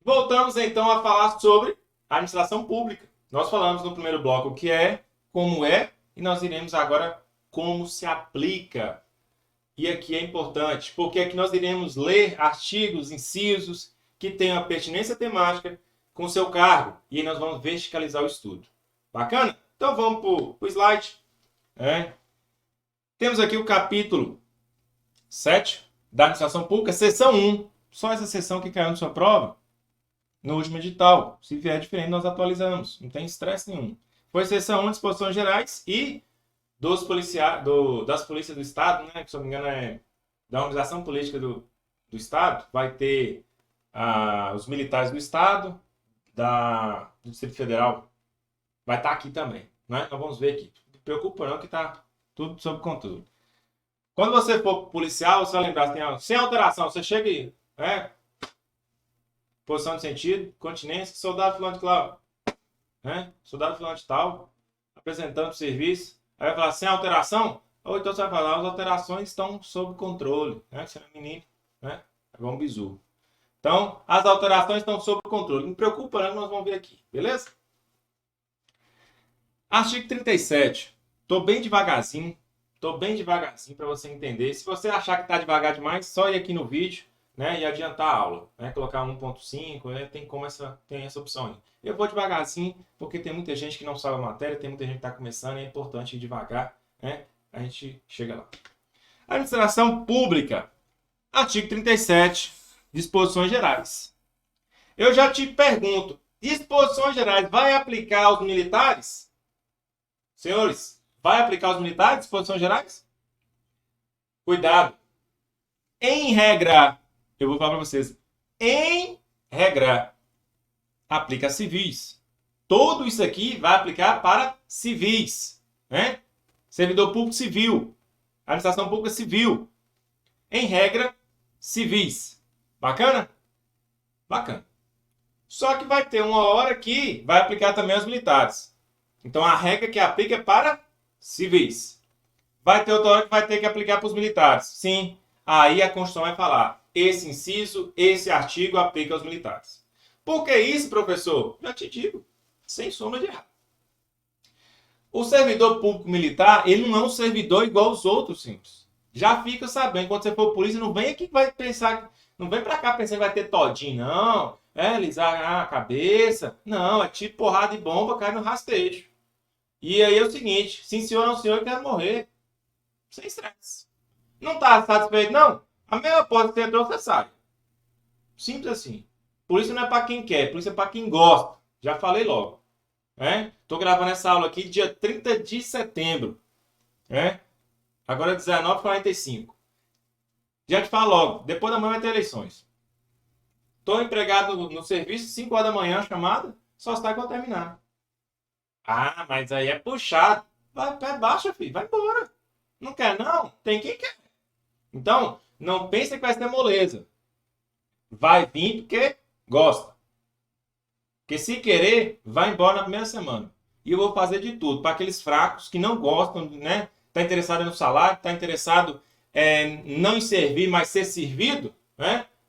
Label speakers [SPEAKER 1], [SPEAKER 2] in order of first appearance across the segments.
[SPEAKER 1] Voltamos então a falar sobre a administração pública. Nós falamos no primeiro bloco o que é, como é, e nós iremos agora como se aplica. E aqui é importante, porque aqui nós iremos ler artigos, incisos, que tenham a pertinência temática com o seu cargo. E aí nós vamos verticalizar o estudo. Bacana? Então vamos para o slide. Temos aqui o capítulo 7 da administração pública, seção 1. Só essa seção que caiu na sua prova, no último edital. Se vier diferente, nós atualizamos. Não tem estresse nenhum. Foi seção 1, disposições gerais e das polícias do Estado, né? Que, se eu não me engano, é da organização política do Estado. Vai ter os militares do Estado, do Distrito Federal. Vai estar aqui também. Né? Nós vamos ver aqui. Não se preocupa não que está tudo sob controle. Quando você for policial, você vai lembrar, sem alteração, você chega aí, posição de sentido, continência, soldado fulano de tal, soldado fulano de tal, apresentando o serviço, aí vai falar sem alteração, ou então você vai falar, as alterações estão sob controle, você é menino, é um bizu. Então, as alterações estão sob controle. Não me preocupa não, nós vamos ver aqui, beleza? Artigo 37. Estou bem devagarzinho para você entender. Se você achar que está devagar demais, só ir aqui no vídeo, e adiantar a aula, colocar 1.5, tem essa opção aí. Eu vou devagarzinho, porque tem muita gente que não sabe a matéria, tem muita gente que está começando, é importante ir devagar, a gente chega lá. Administração Pública, artigo 37, disposições gerais. Eu já te pergunto, disposições gerais vai aplicar aos militares? Senhores, vai aplicar aos militares, disposições gerais? Cuidado. Em regra, eu vou falar para vocês, em regra, aplica a civis. Tudo isso aqui vai aplicar para civis. Servidor público civil, administração pública civil. Em regra, civis. Bacana? Bacana. Só que vai ter uma hora que vai aplicar também aos militares. Então a regra que aplica é para civis. Vai ter outra hora que vai ter que aplicar para os militares. Sim. Aí a Constituição vai falar, esse inciso, esse artigo aplica aos militares. Por que isso, professor? Já te digo, sem sombra de errado. O servidor público militar, ele não é um servidor igual aos outros, simples. Já fica sabendo, quando você for polícia, não vem aqui que vai pensar, não vem pra cá pensando que vai ter todinho, não. Alisar a cabeça. Não, é tipo porrada e bomba, cai no rastejo. E aí é o seguinte, sim senhor, não senhor, eu quero morrer. Sem estresse. Não está satisfeito, não? A mesma porta que você entrou, você sai. Simples assim. Polícia não é para quem quer, polícia é para quem gosta. Já falei logo. Estou gravando essa aula aqui dia 30 de setembro. Agora é 19h45. Já te falo logo, depois da manhã vai ter eleições. Estou empregado no serviço, 5 horas da manhã, chamada, só sai quando terminar. Ah, mas aí é puxado. Vai, pé baixa, filho, vai embora. Não quer não? Tem quem quer. Então, não pense que vai ser moleza. Vai vir porque gosta. Porque se querer, vai embora na primeira semana. E eu vou fazer de tudo para aqueles fracos que não gostam, Tá interessado no salário, tá interessado não em servir, mas ser servido,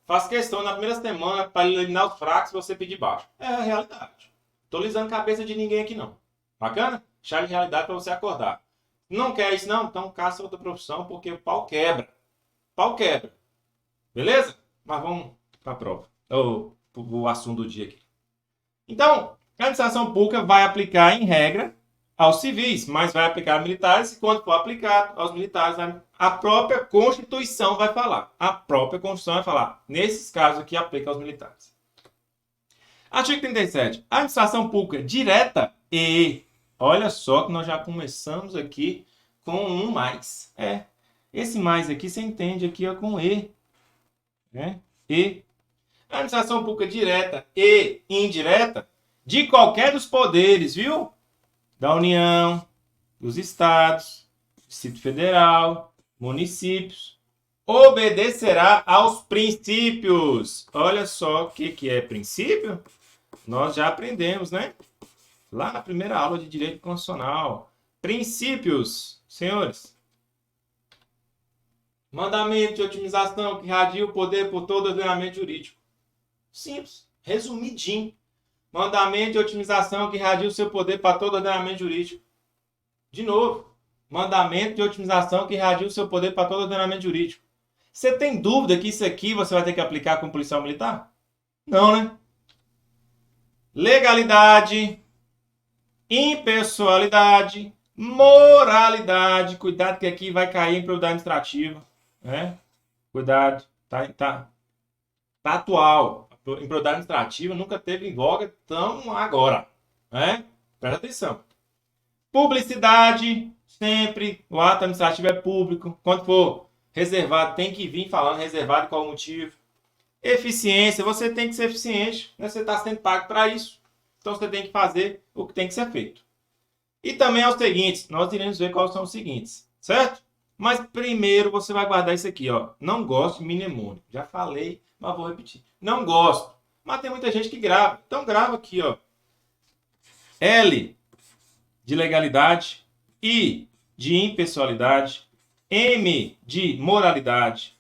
[SPEAKER 1] Faz questão na primeira semana para eliminar os fracos você pedir baixo. É a realidade. Tô lisando cabeça de ninguém aqui não. Bacana? Chave de realidade para você acordar. Não quer isso não? Então caça outra profissão porque o pau quebra. Pau quebra. Beleza? Mas vamos para a prova. O assunto do dia aqui. Então, a administração pública vai aplicar em regra aos civis, mas vai aplicar aos militares e quando for aplicado aos militares, a própria Constituição vai falar. A própria Constituição vai falar. Nesses casos aqui, aplica aos militares. Artigo 37. A administração pública direta e... Olha só que nós já começamos aqui com um mais. Esse mais aqui você entende aqui com E. E. A administração pública direta e indireta de qualquer dos poderes, viu? Da União, dos Estados, Distrito Federal, municípios, obedecerá aos princípios. Olha só o que é princípio. Nós já aprendemos, Lá na primeira aula de Direito Constitucional. Princípios, senhores. Mandamento de otimização que radia o poder por todo ordenamento jurídico. Simples. Resumidinho. Mandamento de otimização que irradia o seu poder para todo ordenamento jurídico. De novo. Mandamento de otimização que irradia o seu poder para todo ordenamento jurídico. Você tem dúvida que isso aqui você vai ter que aplicar com policial militar? Não, né? Legalidade, impessoalidade, moralidade. Cuidado que aqui vai cair em improbidade administrativa. Né? Cuidado. Tá atual. Improbidade administrativa nunca teve em voga tão agora. Né? Presta atenção. Publicidade. Sempre. O ato administrativo é público. Quando for reservado, tem que vir falando reservado qual o motivo. Eficiência. Você tem que ser eficiente. Né? Você está sendo pago para isso. Então você tem que fazer o que tem que ser feito. E também é os seguintes. Nós iremos ver quais são os seguintes. Certo? Mas primeiro você vai guardar isso aqui, ó. Não gosto de mnemônico. Já falei, mas vou repetir. Não gosto. Mas tem muita gente que grava. Então grava aqui, ó. L de legalidade, I de impessoalidade, M de moralidade,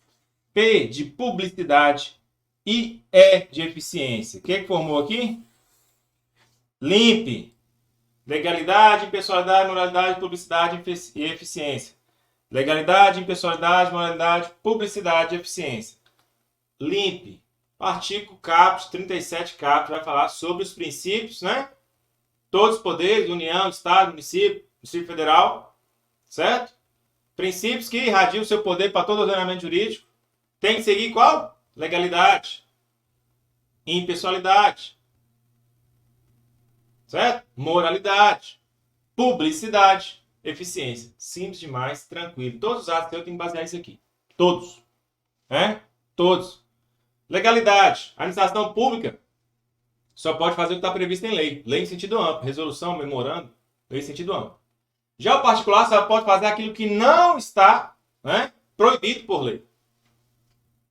[SPEAKER 1] P de publicidade e E de eficiência. O que formou aqui? LIMP. Legalidade, impessoalidade, moralidade, publicidade e eficiência. Legalidade, impessoalidade, moralidade, publicidade e eficiência. LIMP. Artigo caput 37 caput vai falar sobre os princípios, né? Todos os poderes, União, Estado, Município Federal, certo? Princípios que irradiam o seu poder para todo ordenamento jurídico. Tem que seguir qual? Legalidade. Impessoalidade. Certo? Moralidade. Publicidade. Eficiência. Simples demais, tranquilo. Todos os atos que eu tenho que basear isso aqui. Todos. Todos. Legalidade. A administração pública só pode fazer o que está previsto em lei. Lei em sentido amplo. Resolução, memorando. Lei em sentido amplo. Já o particular só pode fazer aquilo que não está, né, proibido por lei.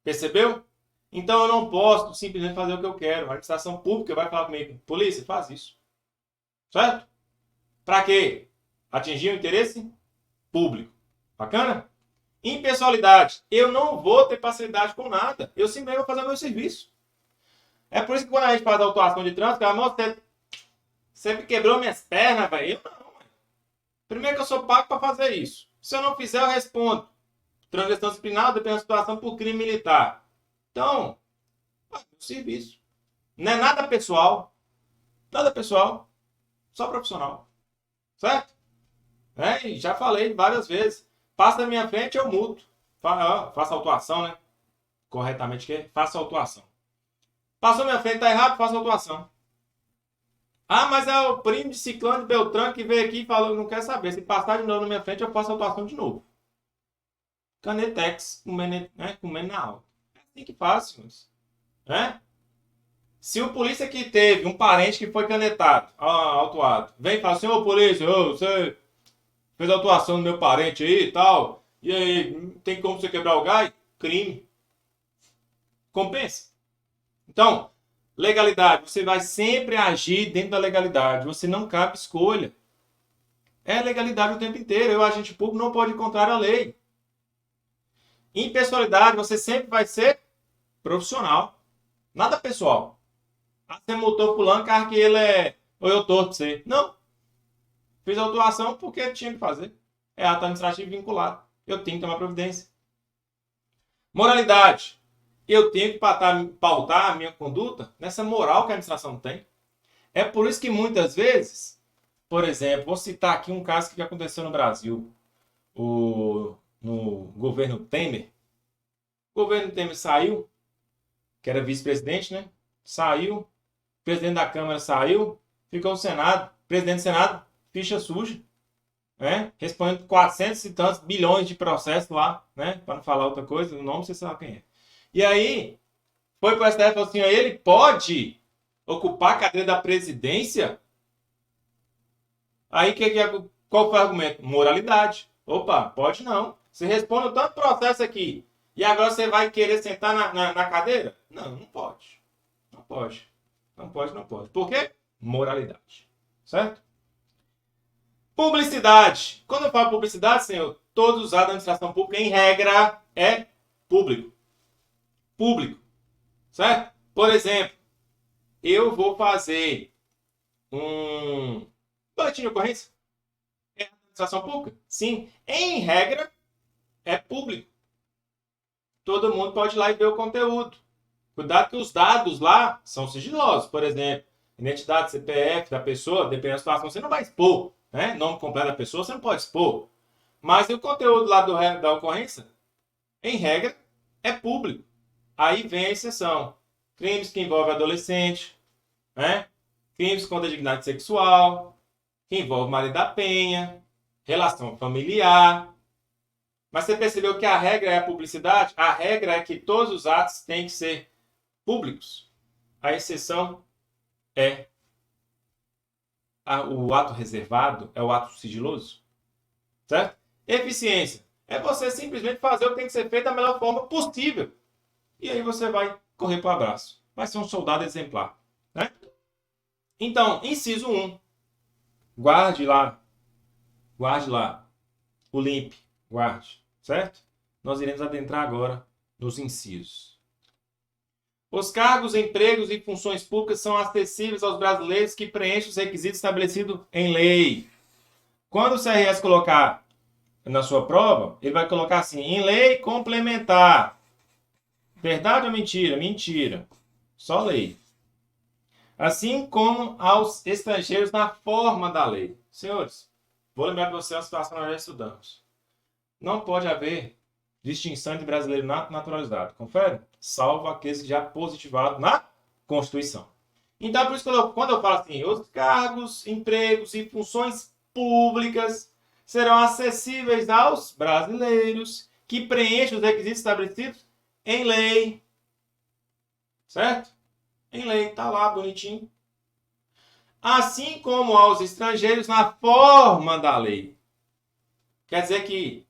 [SPEAKER 1] Percebeu? Então eu não posso simplesmente fazer o que eu quero. A administração pública vai falar comigo. Polícia, faz isso. Certo? Para quê? Atingir o interesse público. Bacana? Impessoalidade. Eu não vou ter facilidade com nada. Eu simplesmente vou fazer o meu serviço. É por isso que quando a gente faz a autuação de trânsito, cara, você sempre quebrou minhas pernas, velho. Eu não, velho. Primeiro que eu sou pago para fazer isso. Se eu não fizer, eu respondo. Transgressão disciplinar, dependendo da situação, por crime militar. Então, meu serviço. Não é nada pessoal. Nada pessoal. Só profissional. Certo? E já falei várias vezes. Passa na minha frente, eu multo. Faça autuação, né? Corretamente, que faça autuação. Passou minha frente, tá errado, faça autuação. Ah, mas é o primo de Ciclano de Beltrano que veio aqui e falou, não quer saber. Se passar de novo na minha frente, eu faço autuação de novo. Canetex, comendo na aula. É assim que faz, senhores. Se o polícia que teve um parente que foi canetado, autuado, vem e fala, senhor polícia, você fez autuação do meu parente aí e tal, e aí, tem como você quebrar o galho? Crime. Compensa. Então, legalidade, você vai sempre agir dentro da legalidade, você não cabe escolha. É legalidade o tempo inteiro, o agente público não pode ir contrário à lei. Impessoalidade, você sempre vai ser profissional, nada pessoal. Você multou fulano, cara, que ele é... Ou eu torto você. Não. Fiz a autuação porque tinha que fazer. É ato administrativo vinculado. Eu tenho que tomar providência. Moralidade. Eu tenho que pautar a minha conduta nessa moral que a administração tem. É por isso que muitas vezes, por exemplo, vou citar aqui um caso que aconteceu no Brasil. No governo Temer. O governo Temer saiu, que era vice-presidente, né? Saiu. O presidente da Câmara saiu. Ficou o Senado. Presidente do Senado, ficha suja. Respondendo 400 e tantos bilhões de processos lá, né? Para não falar outra coisa, o nome você sabe quem é. E aí, foi para o STF e falou assim, ele pode ocupar a cadeira da presidência? Aí, qual foi o argumento? Moralidade. Opa, pode não. Você responde tanto processo aqui. E agora você vai querer sentar na cadeira? Não, não pode. Não pode. Não pode, não pode. Por quê? Moralidade. Certo? Publicidade. Quando eu falo publicidade, senhor, todos os atos da administração pública, em regra, é público. Público. Certo? Por exemplo, eu vou fazer um boletim de ocorrência? É administração pública? Sim. Em regra, é público. Todo mundo pode ir lá e ver o conteúdo. Cuidado que os dados lá são sigilosos. Por exemplo, identidade, CPF da pessoa, dependendo da situação, você não vai expor. Né? Nome completo da pessoa, você não pode expor. Mas o conteúdo lá da ocorrência, em regra, é público. Aí vem a exceção. Crimes que envolvem adolescente, né? Crimes contra a dignidade sexual, que envolve Maria da Penha, relação familiar. Mas você percebeu que a regra é a publicidade? A regra é que todos os atos têm que ser públicos. A exceção é o ato reservado, é o ato sigiloso. Certo? Eficiência. É você simplesmente fazer o que tem que ser feito da melhor forma possível. E aí você vai correr para o abraço. Vai ser um soldado exemplar. Né? Então, inciso 1. Guarde lá. Guarde lá. O limp. Guarde. Certo? Nós iremos adentrar agora nos incisos. Os cargos, empregos e funções públicas são acessíveis aos brasileiros que preenchem os requisitos estabelecidos em lei. Quando o CRS colocar na sua prova, ele vai colocar assim, em lei complementar. Verdade ou mentira? Mentira. Só lei. Assim como aos estrangeiros na forma da lei. Senhores, vou lembrar para vocês uma situação que nós já estudamos. Não pode haver distinção entre brasileiro naturalizado. Confere? Salvo aqueles que já positivaram na Constituição. Então, por isso que quando eu falo assim, os cargos, empregos e funções públicas serão acessíveis aos brasileiros que preenchem os requisitos estabelecidos em lei. Certo? Em lei, tá lá, bonitinho. Assim como aos estrangeiros na forma da lei. Quer dizer que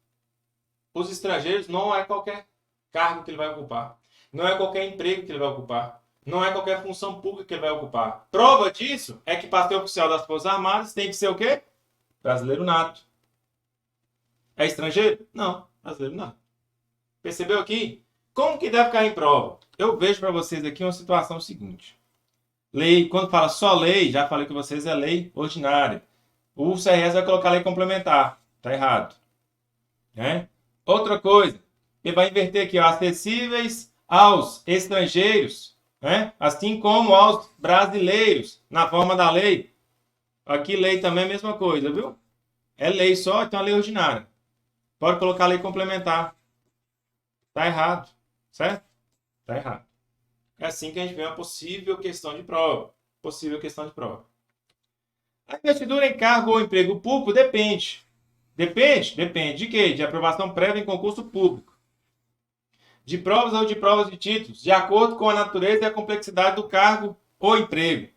[SPEAKER 1] os estrangeiros não é qualquer cargo que ele vai ocupar. Não é qualquer emprego que ele vai ocupar. Não é qualquer função pública que ele vai ocupar. Prova disso é que para ser oficial das Forças Armadas tem que ser o quê? Brasileiro nato. É estrangeiro? Não, brasileiro nato. Percebeu aqui? Como que deve cair em prova? Eu vejo para vocês aqui uma situação seguinte. Lei, quando fala só lei, já falei com vocês, é lei ordinária. O CRS vai colocar lei complementar. Tá errado. Né? Outra coisa, ele vai inverter aqui, ó, acessíveis aos estrangeiros, né? Assim como aos brasileiros, na forma da lei. Aqui lei também é a mesma coisa, viu? É lei só, então é lei ordinária. Pode colocar lei complementar. Tá errado, certo? Tá errado. É assim que a gente vê uma possível questão de prova. Possível questão de prova. A investidura em cargo ou emprego público depende. Depende? Depende de quê? De aprovação prévia em concurso público. De provas ou de provas de títulos, de acordo com a natureza e a complexidade do cargo ou emprego.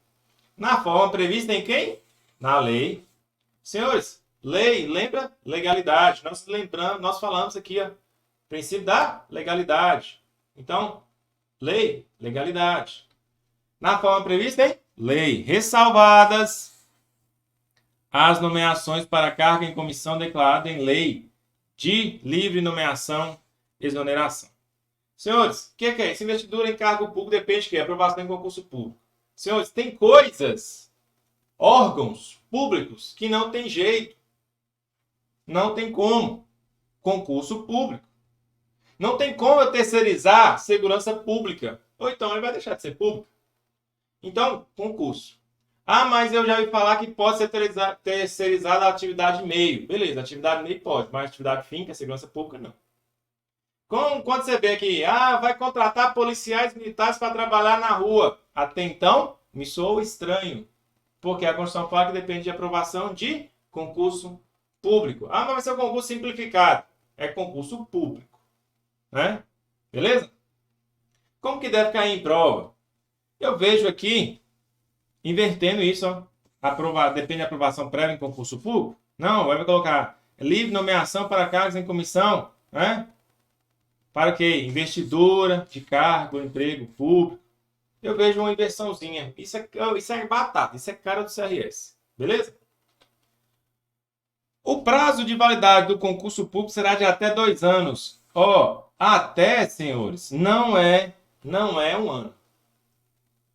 [SPEAKER 1] Na forma prevista em quem? Na lei. Senhores, lei, lembra? Legalidade. Nós falamos aqui, ó, princípio da legalidade. Então, lei, legalidade. Na forma prevista em lei. Ressalvadas as nomeações para cargo em comissão declarada em lei de livre nomeação, exoneração. Senhores, o que é isso? Investidura em cargo público depende de quê? Aprovação em concurso público. Senhores, tem coisas, órgãos públicos que não tem jeito. Não tem como. Concurso público. Não tem como eu terceirizar segurança pública. Ou então ele vai deixar de ser público. Então, concurso. Ah, mas eu já ouvi falar que pode ser terceirizada a atividade meio. Beleza, atividade meio pode, mas atividade fim, que é segurança pública, não. Quando você vê aqui, vai contratar policiais militares para trabalhar na rua. Até então, me soa estranho. Porque a Constituição fala que depende de aprovação de concurso público. Ah, mas vai ser um concurso simplificado. É concurso público. Né? Beleza? Como que deve cair em prova? Eu vejo aqui, invertendo isso, ó. Depende da aprovação prévia em concurso público? Não, vai colocar livre nomeação para cargos em comissão, né? Para o quê? Investidura de cargo, emprego público. Eu vejo uma inversãozinha. Isso é batata, isso é cara do CRS. Beleza? O prazo de validade do concurso público será de até 2 anos. Até, senhores, não é um ano.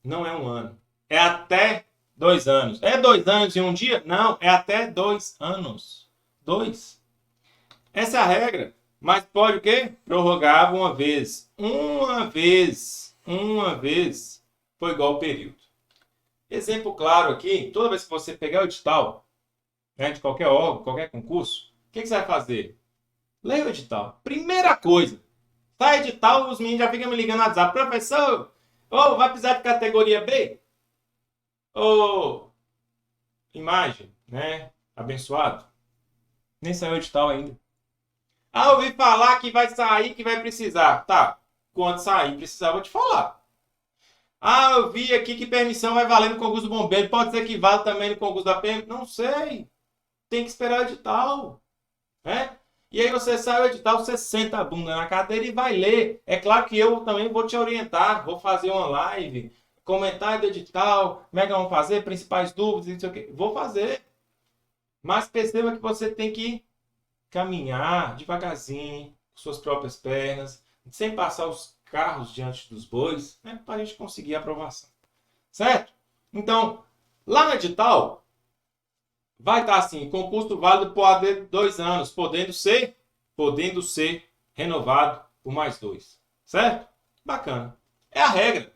[SPEAKER 1] Não é um ano. É até 2 anos. É 2 anos em um dia? Não, é até 2 anos. 2. Essa é a regra. Mas pode o quê? Prorrogar uma vez. Uma vez. Uma vez. Foi igual ao período. Exemplo claro aqui, toda vez que você pegar o edital, né, de qualquer órgão, qualquer concurso, o que você vai fazer? Leia o edital. Primeira coisa. Sai edital, os meninos já ficam me ligando no WhatsApp. Professor, vai precisar de categoria B? Ô, imagem, né? Abençoado. Nem saiu o edital ainda. Ouvi falar que vai sair, que vai precisar. Tá, quando sair precisar, eu vou te falar. Eu vi aqui que permissão vai valer no concurso do bombeiro. Pode ser que vale também no concurso da PM? Não sei. Tem que esperar o edital, né? E aí você sai o edital, você senta a bunda na cadeira e vai ler. É claro que eu também vou te orientar, vou fazer uma live, comentário do edital, como é que vamos fazer, principais dúvidas, não sei o quê. Vou fazer. Mas perceba que você tem que caminhar devagarzinho, com suas próprias pernas, sem passar os carros diante dos bois, né, para a gente conseguir a aprovação. Certo? Então, lá no edital, vai estar assim, concurso válido por AD 2 anos, podendo ser renovado por mais 2. Certo? Bacana. É a regra.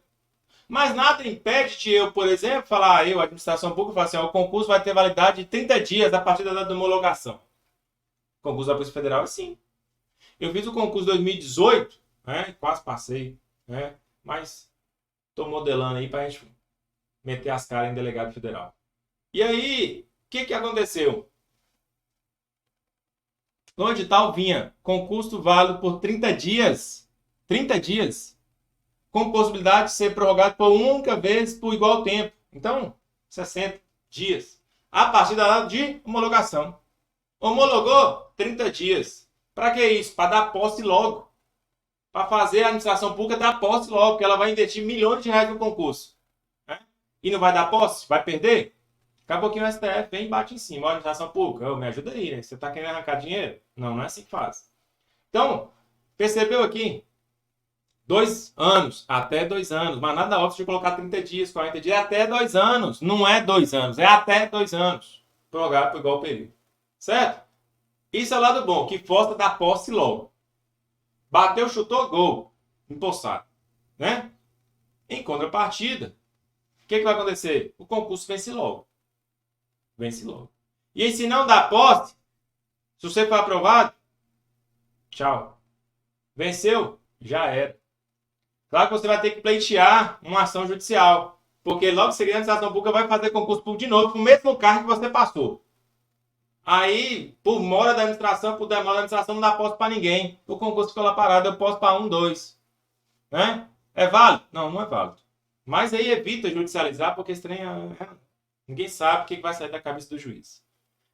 [SPEAKER 1] Mas nada impede de eu, por exemplo, falar, administração pública, falar assim, o concurso vai ter validade de 30 dias a partir da data de homologação. O concurso da Polícia Federal é sim. Eu fiz o concurso 2018, né? Quase passei, né? Mas estou modelando aí para a gente meter as caras em delegado federal. E aí, o que aconteceu? No edital vinha concurso válido por 30 dias. 30 dias. Com possibilidade de ser prorrogado por uma única vez por igual tempo. Então, 60 dias. A partir da data de homologação. Homologou 30 dias. Para que isso? Para dar posse logo. Para fazer a administração pública dar posse logo, porque ela vai investir milhões de reais no concurso. Né? E não vai dar posse? Vai perder? Daqui a pouquinho o STF vem e bate em cima. A administração pública, me ajuda aí, né? Você está querendo arrancar dinheiro? Não, não é assim que faz. Então, percebeu aqui? 2 anos, até 2 anos. Mas nada óbvio de colocar 30 dias, 40 dias, até 2 anos. Não é 2 anos, é até 2 anos. Prorrogado por igual período. Certo? Isso é o lado bom, que força da posse logo. Bateu, chutou, gol. Empossado. Né? Em contrapartida, o que vai acontecer? O concurso vence logo. Vence logo. E aí, se não dá posse, se você for aprovado, tchau. Venceu, já era. Claro que você vai ter que pleitear uma ação judicial. Porque logo em seguida a administração pública vai fazer concurso público de novo com o mesmo cargo que você passou. Aí, por mora da administração, por demora da administração, não dá posse para ninguém. O concurso ficou lá parado, eu posso para 1, 2. Né? É válido? Não, não é válido. Mas aí evita judicializar, porque esse trem ninguém sabe o que vai sair da cabeça do juiz.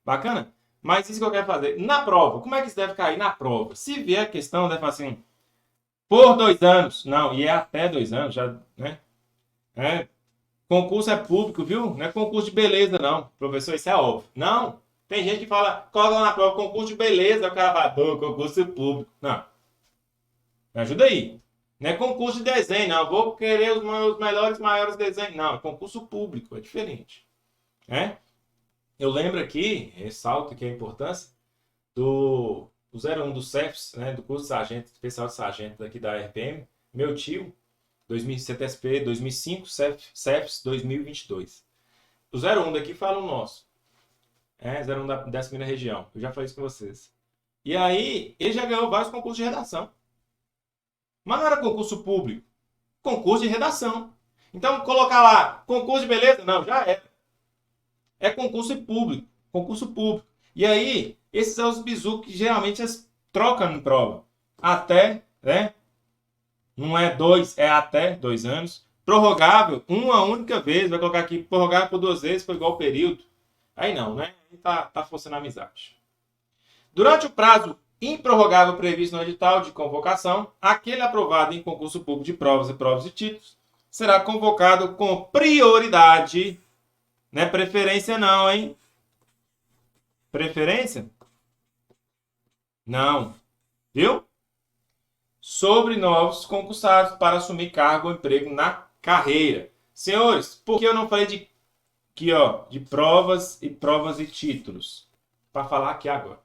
[SPEAKER 1] Bacana? Mas isso que eu quero fazer. Na prova, como é que isso deve cair na prova? Se vier a questão, deve falar assim, por 2 anos. Não, e é até 2 anos, já, né? Concurso é público, viu? Não é concurso de beleza, não. Professor, isso é óbvio. Não. Tem gente que fala, coloca na prova, concurso de beleza. Aí o cara vai, concurso é público. Não. Me ajuda aí. Não é concurso de desenho, não. Vou querer os melhores, maiores desenhos. Não, é concurso público, é diferente. Né? Eu lembro aqui, ressalto que a importância do 01 do CEFS, né, do curso de sargento, especial de sargento daqui da RPM. Meu tio, CTSP 2005, CEFS 2022. O 01 daqui fala o nosso. 01 da 10ª região. Eu já falei isso com vocês. E aí, ele já ganhou vários concursos de redação. Mas não era concurso público. Concurso de redação. Então, colocar lá, concurso de beleza? Não, já era. É concurso público. Concurso público. E aí, esses são os bizu que geralmente eles trocam em prova. Até, né? Não é 2, é até 2 anos. Prorrogável, uma única vez. Vai colocar aqui, prorrogável por 2 vezes, foi igual período. Aí não, né? Aí tá forçando a amizade. Durante o prazo improrrogável previsto no edital de convocação, aquele aprovado em concurso público de provas e títulos será convocado com prioridade. Não é preferência não, hein? Preferência? Não. Viu? Sobre novos concursados para assumir cargo ou emprego na carreira. Senhores, por que eu não falei de aqui, ó, de provas e títulos? Para falar aqui agora.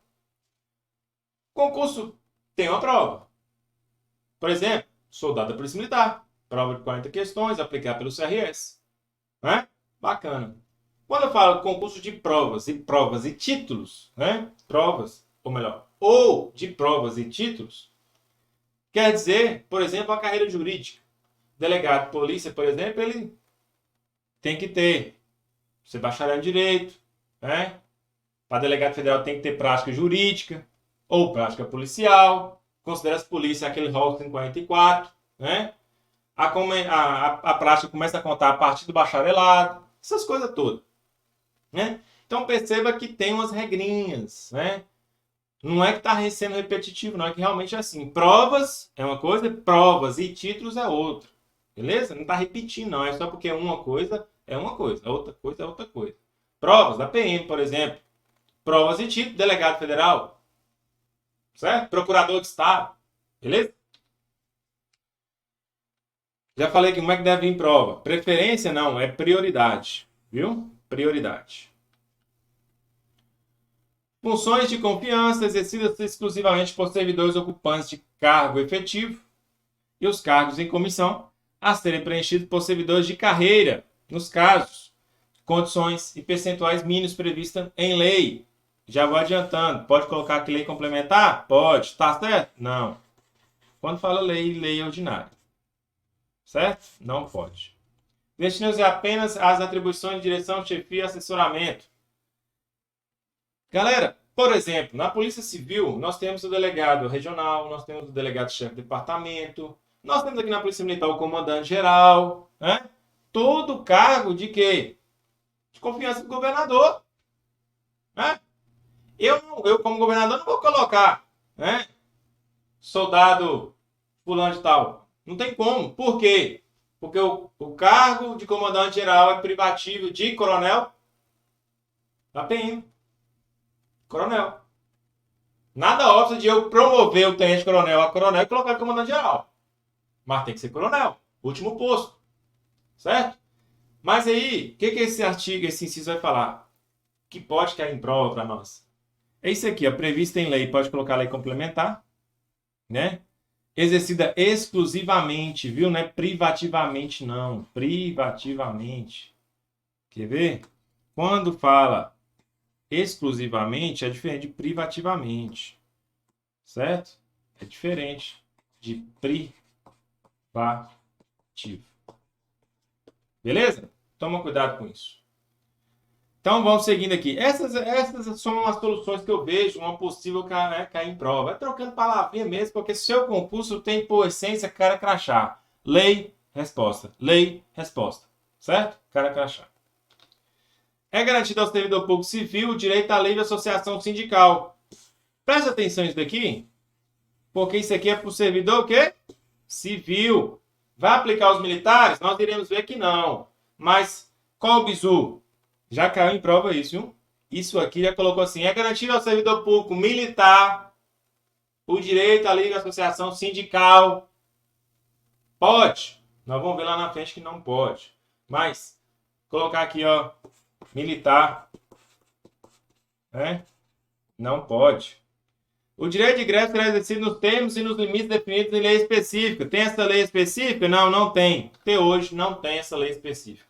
[SPEAKER 1] Concurso tem uma prova. Por exemplo, soldado da Polícia Militar. Prova de 40 questões, aplicada pelo CRS. Né? Bacana. Quando eu falo concurso de provas e títulos, né? Provas, ou melhor, ou de provas e títulos, quer dizer, por exemplo, a carreira jurídica. Delegado de polícia, por exemplo, ele tem que ter ser bacharel em direito, né? Para delegado federal tem que ter prática jurídica ou prática policial. Considera-se polícia aquele rol 144, né? A prática começa a contar a partir do bacharelado, essas coisas todas, né? Então perceba que tem umas regrinhas, né? Não é que está sendo repetitivo, não é que realmente é assim. Provas é uma coisa, provas e títulos é outra. Beleza? Não está repetindo, não. É só porque uma coisa é uma coisa, outra coisa é outra coisa. Provas da PM, por exemplo. Provas e títulos, delegado federal. Certo? Procurador de Estado. Beleza? Já falei que como é que deve vir prova. Preferência não, é prioridade. Viu? Prioridade. Funções de confiança exercidas exclusivamente por servidores ocupantes de cargo efetivo e os cargos em comissão a serem preenchidos por servidores de carreira, nos casos, condições e percentuais mínimos previstas em lei. Já vou adiantando. Pode colocar aqui lei complementar? Pode. Tá certo? Não. Quando fala lei, lei ordinária. Certo? Não pode. Destinam-se apenas às atribuições de direção, chefia e assessoramento. Galera, por exemplo, na Polícia Civil, nós temos o delegado regional, nós temos o delegado-chefe de departamento, nós temos aqui na Polícia Militar o comandante-geral, né? Todo cargo de quê? De confiança do governador. Né? Eu, como governador, não vou colocar, né? Soldado fulano de tal. Não tem como. Por quê? Porque o cargo de comandante-geral é privativo de coronel da PM. Coronel. Nada óbvio de eu promover o tenente-coronel a coronel e colocar ele comandante-geral. Mas tem que ser coronel. Último posto. Certo? Mas aí, o que esse artigo, esse inciso vai falar? Que pode cair em prova para nós. É isso aqui, ó, previsto em lei. Pode colocar lei complementar. Né? Exercida exclusivamente, viu? Não é privativamente, não. Privativamente. Quer ver? Quando fala exclusivamente, é diferente de privativamente. Certo? É diferente de privativo. Beleza? Toma cuidado com isso. Então vamos seguindo aqui. Essas são as soluções que eu vejo, uma possível cair em prova. É trocando palavrinha mesmo, porque seu concurso tem por essência cara crachá. Lei, resposta. Lei, resposta. Certo? Cara crachá. É garantido ao servidor público civil o direito à livre associação sindical. Presta atenção nisso daqui, porque isso aqui é para o servidor o quê? Civil. Vai aplicar aos militares? Nós iremos ver que não. Mas qual o bizu? Já caiu em prova isso, viu? Isso aqui já colocou assim. É garantido ao servidor público militar o direito à livre associação sindical. Pode. Nós vamos ver lá na frente que não pode. Mas, colocar aqui, ó, militar. Né? Não pode. O direito de greve será exercido nos termos e nos limites definidos em lei específica. Tem essa lei específica? Não, não tem. Até hoje não tem essa lei específica.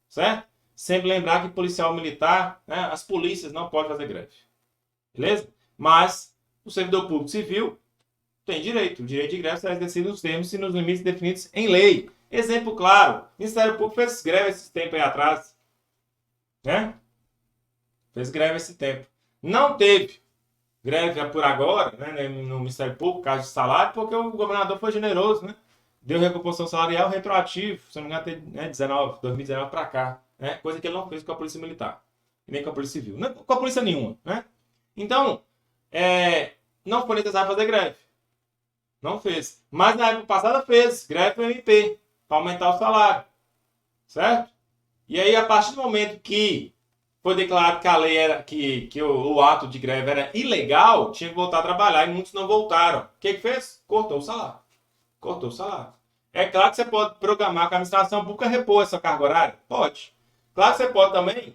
[SPEAKER 1] Certo? Sempre lembrar que policial militar, né, as polícias não podem fazer greve. Beleza? Mas o servidor público civil tem direito. O direito de greve será exercido nos termos e nos limites definidos em lei. Exemplo claro. O Ministério Público fez greve esse tempo aí atrás. Né? Fez greve esse tempo. Não teve greve por agora, né, no Ministério Público, caso de salário, porque o governador foi generoso, né? Deu recomposição salarial retroativo, se não me engano, até 2019 para cá. Né? Coisa que ele não fez com a Polícia Militar. E nem com a Polícia Civil. Não, com a Polícia nenhuma. Né? Então, não foi necessário fazer greve. Não fez. Mas na época passada fez greve para o MP, para aumentar o salário. Certo? E aí, a partir do momento que foi declarado que a lei era, que o ato de greve era ilegal, tinha que voltar a trabalhar e muitos não voltaram. O que fez? Cortou o salário. Cortou o salário. É claro que você pode programar que a administração pública repor essa carga horária. Pode. Claro que você pode também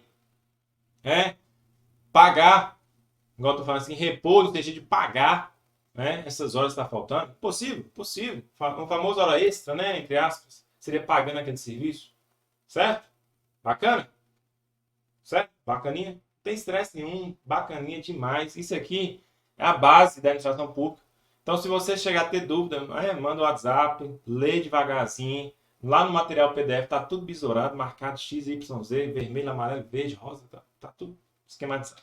[SPEAKER 1] pagar, igual eu estou falando assim, repor, deixar de pagar, né, essas horas que está faltando. Possível, possível. Um famoso hora extra, né, entre aspas, seria pagando aquele serviço. Certo? Bacana? Certo? Bacaninha? Não tem estresse nenhum, bacaninha demais. Isso aqui é a base da administração pública. Então, se você chegar a ter dúvida, manda o WhatsApp, lê devagarzinho. Lá no material PDF tá tudo besourado, marcado X, Y, Z, vermelho, amarelo, verde, rosa, tá tudo esquematizado.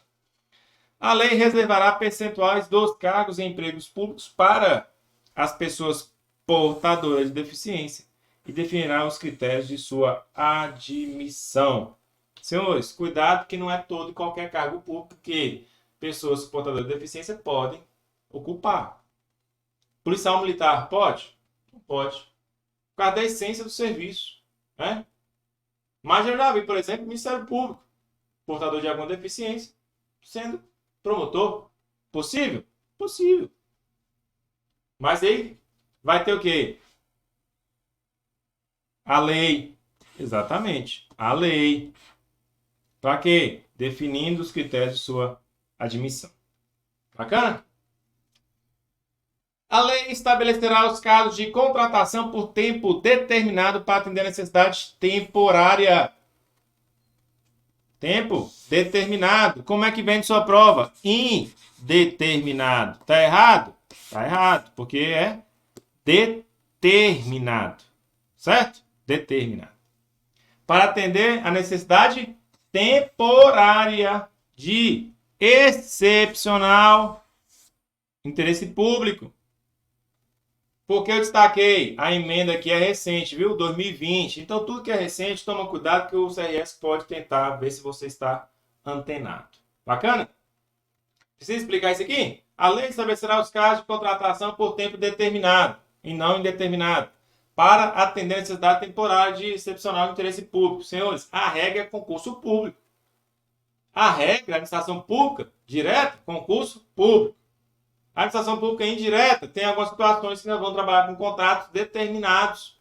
[SPEAKER 1] A lei reservará percentuais dos cargos e empregos públicos para as pessoas portadoras de deficiência e definirá os critérios de sua admissão. Senhores, cuidado que não é todo e qualquer cargo público que pessoas portadoras de deficiência podem ocupar. Policial militar pode? Não pode. Por causa da essência do serviço. Né? Mas eu já vi, por exemplo, o Ministério Público, portador de alguma deficiência, sendo promotor. Possível? Possível. Mas aí vai ter o quê? A lei. Exatamente. A lei. Para quê? Definindo os critérios de sua admissão. Bacana? A lei estabelecerá os casos de contratação por tempo determinado para atender a necessidade temporária. Tempo determinado. Como é que vem de sua prova? Indeterminado. Tá errado? Tá errado, porque é determinado. Certo? Determinado. Para atender a necessidade temporária de excepcional interesse público. Porque eu destaquei, a emenda aqui é recente, viu? 2020. Então, tudo que é recente, toma cuidado que o CRS pode tentar ver se você está antenado. Bacana? Precisa explicar isso aqui? A lei estabelecerá os casos de contratação por tempo determinado e não indeterminado para atender a necessidade temporária de excepcional de interesse público. Senhores, a regra é concurso público. A regra é administração pública direta, concurso público. A administração pública indireta tem algumas situações que nós vamos trabalhar com contratos determinados,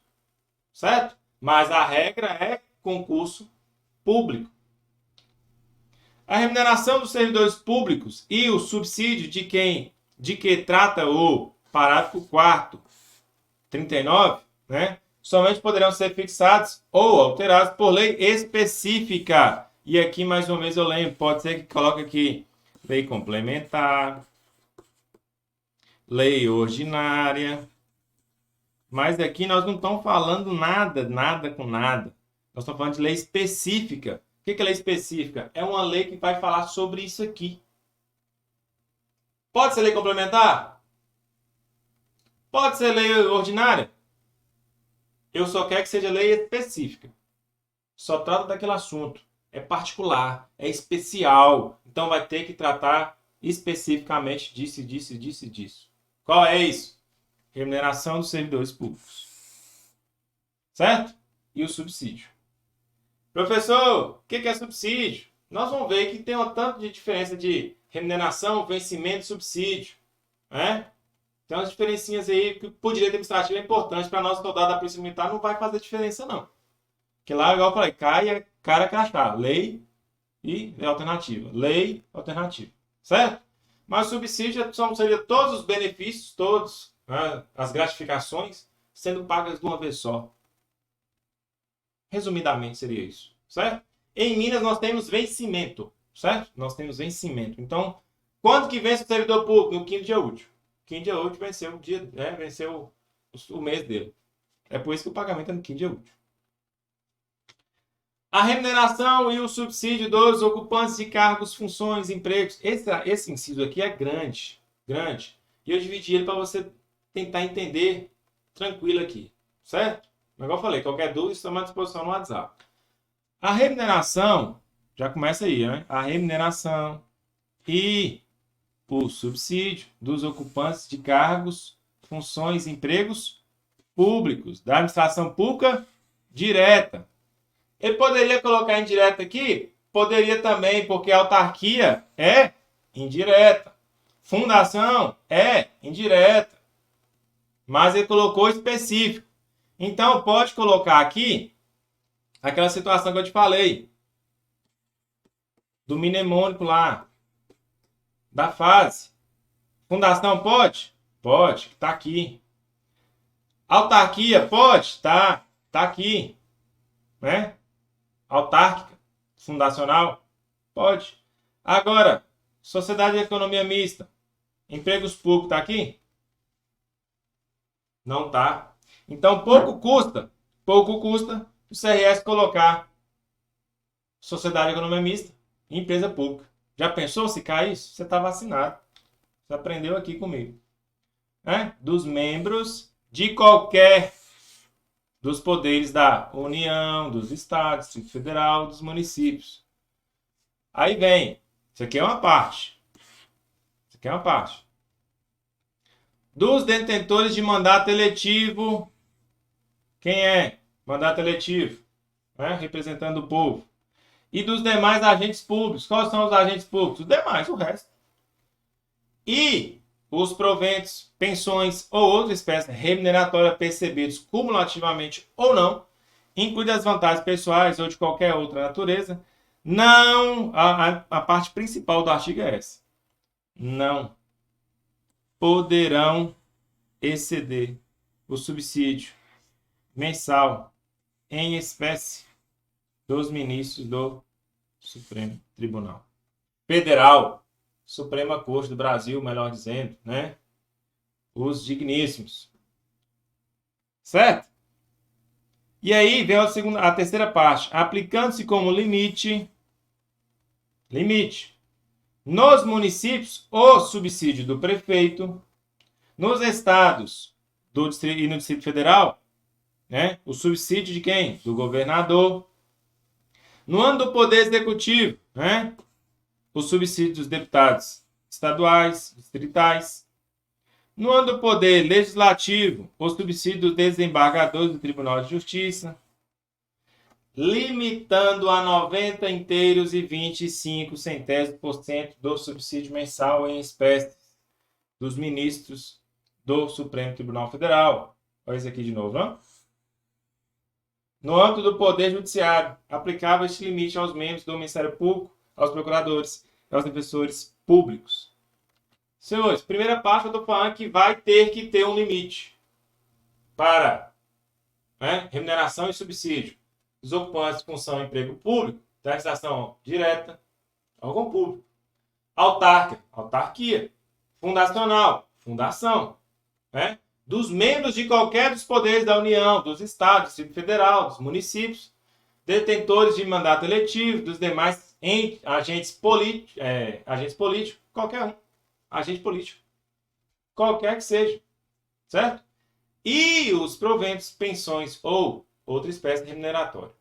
[SPEAKER 1] certo? Mas a regra é concurso público. A remuneração dos servidores públicos e o subsídio de que trata o parágrafo 4º, 39, né? Somente poderão ser fixados ou alterados por lei específica. E aqui, mais uma vez, eu lembro, pode ser que coloque aqui lei complementar, lei ordinária. Mas aqui nós não estamos falando nada com nada. Nós estamos falando de lei específica. O que é lei específica? É uma lei que vai falar sobre isso aqui. Pode ser lei complementar? Pode ser lei ordinária? Eu só quero que seja lei específica. Só trata daquele assunto. É particular, é especial. Então vai ter que tratar especificamente disso. Qual é isso? Remuneração dos servidores públicos. Certo? E o subsídio. Professor, o que é subsídio? Nós vamos ver que tem um tanto de diferença de remuneração, vencimento e subsídio. Né? Tem umas diferencinhas aí que por direito administrativo é importante para nós soldado da Polícia Militar, não vai fazer diferença não. Porque lá, igual eu falei, cai cara crachá. Lei e alternativa. Lei, alternativa. Certo? Mas o subsídio seria todos os benefícios, todos, né, as gratificações, sendo pagas de uma vez só. Resumidamente seria isso. Certo? Em Minas nós temos vencimento. Certo? Nós temos vencimento. Então, quando que vence o servidor público? No quinto dia útil. Quinto dia útil venceu o dia, né, venceu o mês dele. É por isso que o pagamento é no quinto dia útil. A remuneração e o subsídio dos ocupantes de cargos, funções, empregos. Esse inciso aqui é grande. E eu dividi ele para você tentar entender tranquilo aqui. Certo? Como eu falei, qualquer dúvida, estamos à disposição no WhatsApp. A remuneração, já começa aí, né? A remuneração e o subsídio dos ocupantes de cargos, funções, empregos públicos, da administração pública direta. Ele poderia colocar indireta aqui? Poderia também, porque a autarquia é indireta. Fundação é indireta. Mas ele colocou específico. Então, pode colocar aqui aquela situação que eu te falei. Do mnemônico lá. Da fase. Fundação pode? Pode, tá aqui. Autarquia pode? Tá aqui. Né? Autárquica, fundacional? Pode. Agora, sociedade de economia mista. Empregos públicos tá aqui? Não tá. Então, pouco custa o CRS colocar sociedade de economia mista em empresa pública. Já pensou se cai isso? Você está vacinado. Você aprendeu aqui comigo. Dos membros de qualquer dos poderes da União, dos estados, do Distrito Federal, dos municípios. Aí vem. Isso aqui é uma parte. Dos detentores de mandato eletivo. Quem é? Mandato eletivo. Representando o povo. E dos demais agentes públicos. Quais são os agentes públicos? Os demais, o resto. E os proventos, pensões ou outra espécie remuneratória percebidos cumulativamente ou não, inclui as vantagens pessoais ou de qualquer outra natureza, não, a parte principal do artigo é essa. Não poderão exceder o subsídio mensal em espécie dos ministros do Supremo Tribunal Federal, Suprema Corte do Brasil, melhor dizendo, né? Os digníssimos. Certo? E aí vem a terceira parte. Aplicando-se como limite, nos municípios, o subsídio do prefeito, nos estados e no Distrito Federal, né? O subsídio de quem? Do governador. No âmbito do Poder Executivo, né? O subsídio dos deputados estaduais, distritais. No âmbito do Poder Legislativo, o subsídio dos desembargadores do Tribunal de Justiça. Limitando a 90 inteiros e 25% do subsídio mensal em espécie dos ministros do Supremo Tribunal Federal. Olha isso aqui de novo, não? No âmbito do Poder Judiciário, aplicava este limite aos membros do Ministério Público, aos procuradores e aos defensores públicos. Senhores, primeira parte eu estou falando que vai ter que ter um limite para remuneração e subsídio dos ocupantes de função e emprego público, taxação direta, órgão público, autarquia, fundacional, fundação, dos membros de qualquer dos poderes da União, dos estados, do Distrito Federal, dos municípios, detentores de mandato eletivo, dos demais agentes políticos, qualquer um, agente político, qualquer que seja, certo? E os proventos, pensões ou outra espécie de remuneratória,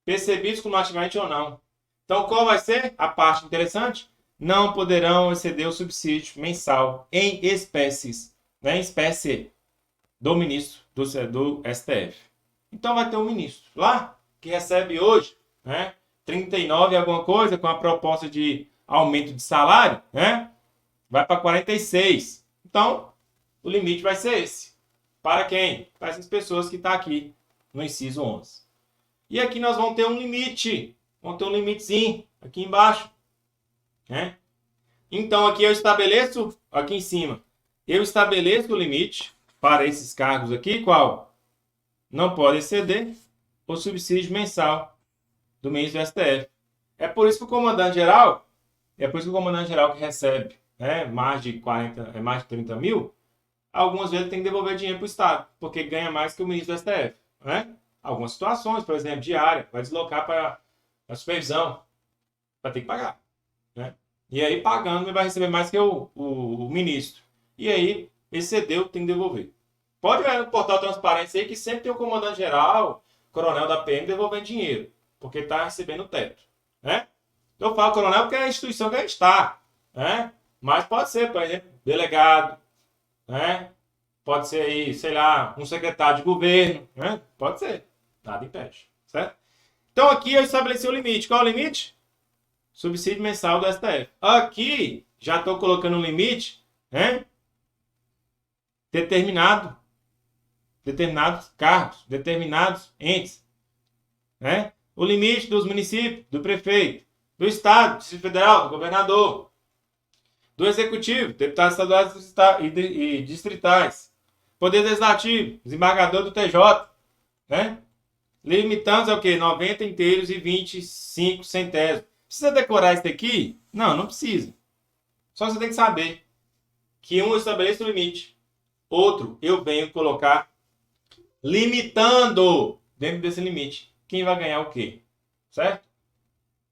[SPEAKER 1] percebidos cumulativamente ou não. Então, qual vai ser a parte interessante? Não poderão exceder o subsídio mensal em espécies, em espécie do ministro do STF. Então, vai ter um ministro lá que recebe hoje 39 alguma coisa com a proposta de aumento de salário, vai para 46. Então, o limite vai ser esse. Para quem? Para essas pessoas que estão aqui no inciso 11. E aqui nós vamos ter um limite. Vamos ter um limitezinho aqui embaixo. Então, aqui eu estabeleço, aqui em cima, eu estabeleço o limite para esses cargos aqui, qual? Não pode exceder o subsídio mensal do ministro do STF. É por isso que o comandante-geral, que recebe mais de 30 mil, algumas vezes tem que devolver dinheiro para o Estado, porque ganha mais que o ministro do STF. Algumas situações, por exemplo, diária, vai deslocar para a supervisão, vai ter que pagar. E aí, pagando, ele vai receber mais que o ministro. E aí, excedeu, tem que devolver. Pode ver no portal Transparência aí que sempre tem o comandante-geral, coronel da PM, devolvendo dinheiro, porque está recebendo o teto. Eu falo coronel porque é a instituição que a gente está. Mas pode ser, por exemplo, delegado, pode ser aí, sei lá, um secretário de governo, pode ser, nada impede, certo? Então aqui eu estabeleci o limite. Qual é o limite? Subsídio mensal do STF. Aqui já estou colocando um limite determinado determinados cargos, determinados entes, né? O limite dos municípios, do prefeito, do Estado, do Distrito Federal, do governador, do Executivo, deputados estaduais e distritais, Poder Legislativo, desembargador do TJ, né? Limitamos ao quê? 90 inteiros e 25 centésimos. Precisa decorar isso aqui? Não, não precisa. Só você tem que saber que um eu estabeleço o limite, outro eu venho colocar limitando dentro desse limite. Quem vai ganhar o quê? Certo?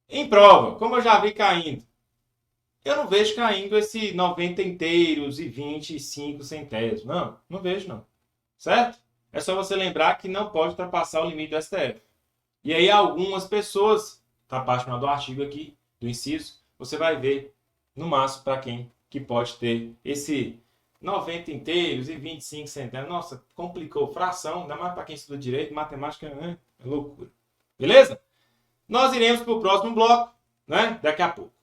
[SPEAKER 1] Em prova, como eu já vi caindo, eu não vejo caindo esse 90 inteiros e 25 centésimos. Não, não vejo não. Certo? É só você lembrar que não pode ultrapassar o limite do STF. E aí algumas pessoas, tá a parte final do artigo aqui, do inciso, você vai ver no máximo para quem que pode ter esse 90 inteiros e 25 centésimos. Nossa, complicou. Fração, ainda mais para quem estuda direito, matemática é loucura. Beleza? Nós iremos para o próximo bloco, né? Daqui a pouco.